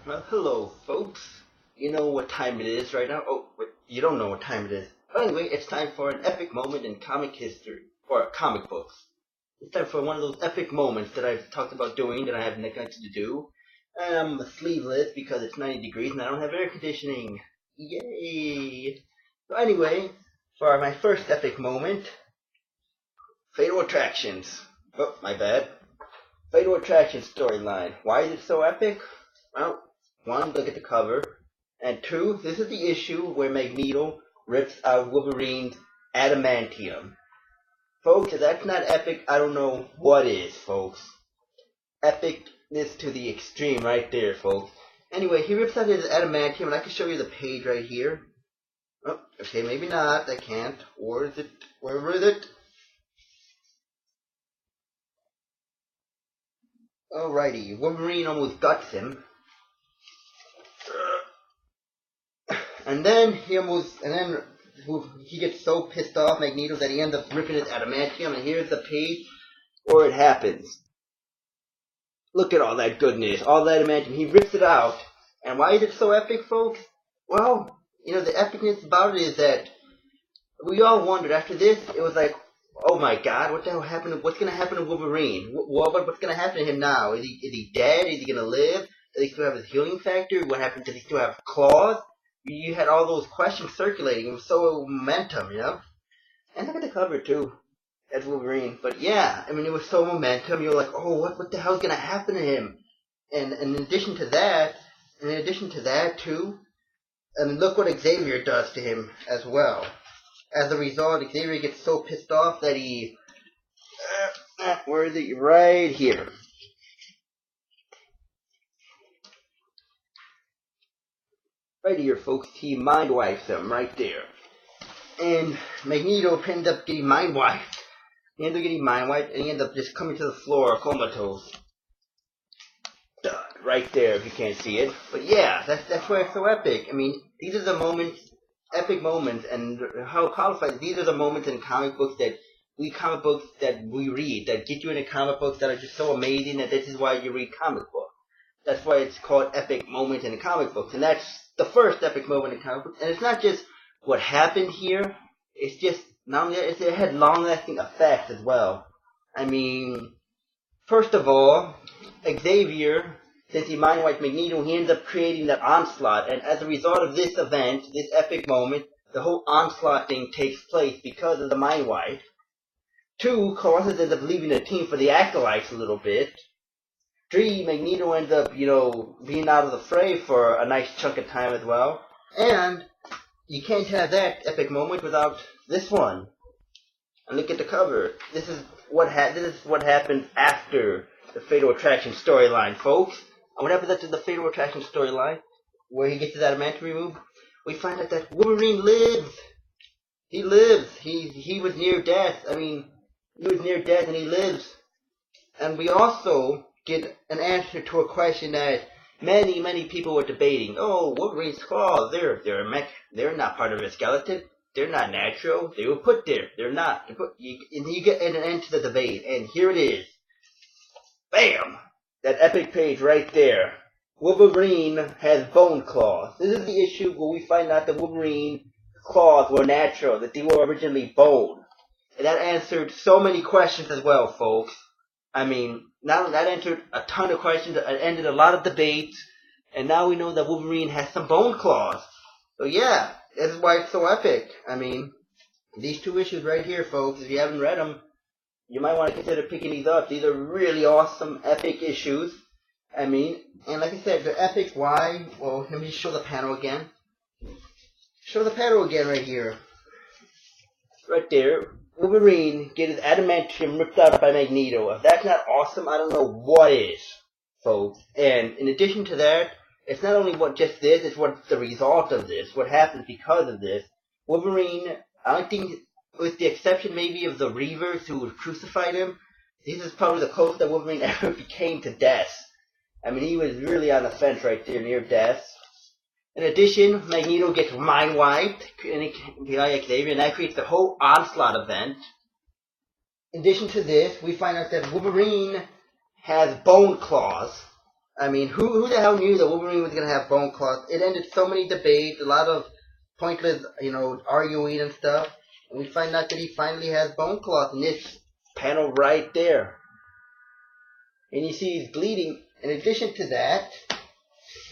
Well, hello, folks. You know what time it is right now? Oh, wait, you don't know what time it is. But anyway, it's time for an epic moment in comic history, or comic books. It's time for one of those epic moments that I've talked about doing that I have neglected to do. And I'm sleeveless because it's 90 degrees and I don't have air conditioning. Yay! So anyway, for my first epic moment, Fatal Attractions. Oh, my bad. Fatal Attraction storyline. Why is it so epic? Well, one, look at the cover. And two, this is the issue where Magneto rips out Wolverine's adamantium. Folks, if that's not epic, I don't know what is, folks. Epicness to the extreme right there, folks. Anyway, he rips out his adamantium, and I can show you the page right here. Oh, okay, maybe not. I can't. Or is it? Where is it? Alrighty, Wolverine almost guts him. And then he gets so pissed off, Magneto, that he ends up ripping his adamantium, and here's the page where it happens. Look at all that goodness, all that adamantium. He rips it out. And why is it so epic, folks? Well, you know, the epicness about it is that we all wondered after this, it was like, oh my god, what the hell happened? What's going to happen to Wolverine? What's going to happen to him now? Is he dead? Is he going to live? Does he still have his healing factor? What happened? Does he still have claws? You had all those questions circulating. It was so momentum, you know? And look at the cover, too. That's Wolverine. But yeah, I mean, it was so momentum. You're like, oh, what the hell's going to happen to him? And in addition to that, too, and look what Xavier does to him as well. As a result, Xavier gets so pissed off that he... where is it? Right here. Right here, folks. He mind wipes him right there. And Magneto ends up getting mind wiped. He ends up getting mind wiped, and he ends up just coming to the floor comatose. Right there, if you can't see it. But yeah, that's why it's so epic. I mean, these are the moments, epic moments, and how qualified. These are the moments in comic books that we read, that get you into comic books that are just so amazing that this is why you read comic books. That's why it's called epic moments in comic books, and that's the first epic moment in comic books. And it's not just what happened here. It's just not only that, it had long-lasting effects as well. I mean, first of all, Xavier, since he mind-wiped Magneto, he ends up creating that onslaught, and as a result of this event, this epic moment, the whole onslaught thing takes place because of the mind-wipe. Two, Colossus ends up leaving the team for the Acolytes a little bit. Three, Magneto ends up, being out of the fray for a nice chunk of time as well. And you can't have that epic moment without this one. And look at the cover. This is what happened after the Fatal Attraction storyline, folks. And what happens after the Fatal Attraction storyline, where he gets his adamantium removed? We find out that Wolverine lives. He lives. He was near death. I mean, he was near death and he lives. And we also get an answer to a question that many people were debating. Oh, Wolverine's claws, they're not part of his skeleton. They're not natural. They were put there. They're not. And you get an end to the debate. And here it is. Bam! That epic page right there. Wolverine has bone claws. This is the issue where we find out that Wolverine's claws were natural, that they were originally bone. And that answered so many questions as well, folks. I mean, now that answered a ton of questions, it ended a lot of debates, and now we know that Wolverine has some bone claws. So yeah, this is why it's so epic. I mean, these two issues right here, folks, if you haven't read them, you might want to consider picking these up. These are really awesome, epic issues. I mean, and like I said, they're epic. Why? Well, let me show the panel again. Show the panel again right here. Right there. Wolverine get his adamantium ripped out by Magneto. If that's not awesome, I don't know what is, folks. And in addition to that, it's not only just this, it's what's the result of this, what happens because of this. Wolverine, I don't think, with the exception maybe of the Reavers who crucified him, this is probably the closest that Wolverine ever became to death. I mean, he was really on the fence right there, near death. In addition, Magneto gets mind wiped by Xavier, and that creates the whole onslaught event. In addition to this, we find out that Wolverine has bone claws. I mean, who the hell knew that Wolverine was gonna have bone cloth? It ended so many debates, a lot of pointless, arguing and stuff. And we find out that he finally has bone cloth in this panel right there. And you see he's bleeding. In addition to that,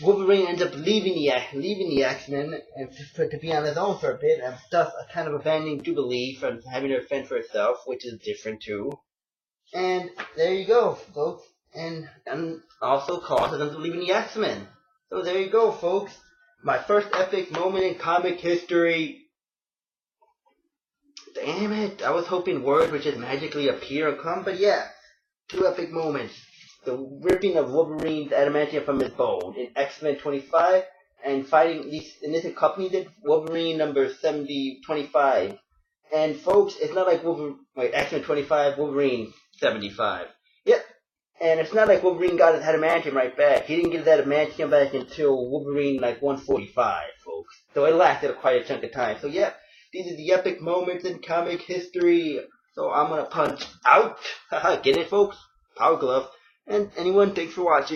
Wolverine ends up leaving the X-Men and to be on his own for a bit, and thus kind of abandoning Jubilee from having her fend for herself, which is different too. And there you go, folks. And also causes them to leaving the X-Men. So there you go, folks. My first epic moment in comic history. Damn it! I was hoping words would just magically appear and come, but yeah, 2 epic moments. The ripping of Wolverine's adamantium from his bone in X-Men 25, and fighting in this accompanied Wolverine number 7025. And folks, it's not like X-Men 25, Wolverine 75. Yep. And it's not like Wolverine got his adamantium right back. He didn't get his adamantium back until Wolverine 145, folks. So it lasted quite a chunk of time. So yeah, these are the epic moments in comic history. So I'm gonna punch out. Haha, get it, folks? Power glove. And anyone, thanks for watching.